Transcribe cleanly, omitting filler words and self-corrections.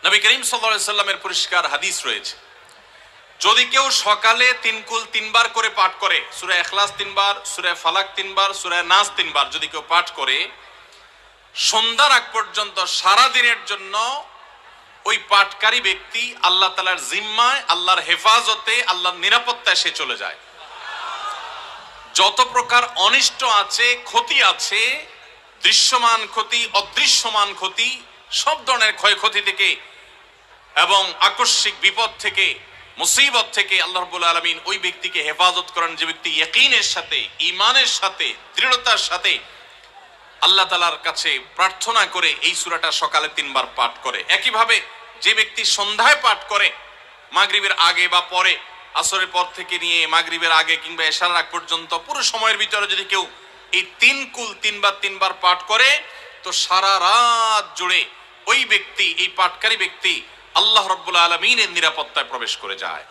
নবী করিম সাল্লাল্লাহু আলাইহি সাল্লামের পরিষ্কার হাদিস রয়েছে, যদি কেউ সকালে 3 কুল 3 বার করে পাঠ করে, সূরা ইখলাস 3 বার, সূরা ফালাক 3 বার, সূরা নাস 3 বার যদি কেউ পাঠ করে, সন্ধ্যার আগ পর্যন্ত সারা দিনের জন্য ওই পাঠকারী ব্যক্তি আল্লাহ তাআলার জিম্মায়, আল্লাহর হেফাজতে, আল্লাহর নিরাপত্তায় সে চলে যায়। যত প্রকার অনিষ্ট আছে, ক্ষতি আছে, দৃশ্যমান ক্ষতি, অদৃশ্যমান ক্ষতি, সব ধরনের ক্ষয়ক্ষতি থেকে এবং আকস্মিক বিপদ থেকে, মুসিবত থেকে আল্লাহ রাব্বুল আলামিন ওই ব্যক্তিকে হেফাজত করেন, যে ব্যক্তি ইয়াকিনের সাথে, ঈমানের সাথে, দৃঢ়তার সাথে আল্লাহ তাআলার কাছে প্রার্থনা করে এই সূরাটা সকালে 3 বার পাঠ করে। একইভাবে যে ব্যক্তি সন্ধ্যায় পাঠ করে, মাগরিবের আগে বা পরে, আসরের পর থেকে নিয়ে মাগরিবের আগে কিংবা এশার আগ পর্যন্ত পুরো সময়ের ভিতরে যদি কেউ এই 3 কুল 3 বার পাঠ করে, তো সারা রাত জুড়ে ওই ব্যক্তি, এই পাঠকারী ব্যক্তি আল্লাহ রাব্বুল আলামিনের নিরাপত্তায় প্রবেশ করে যায়।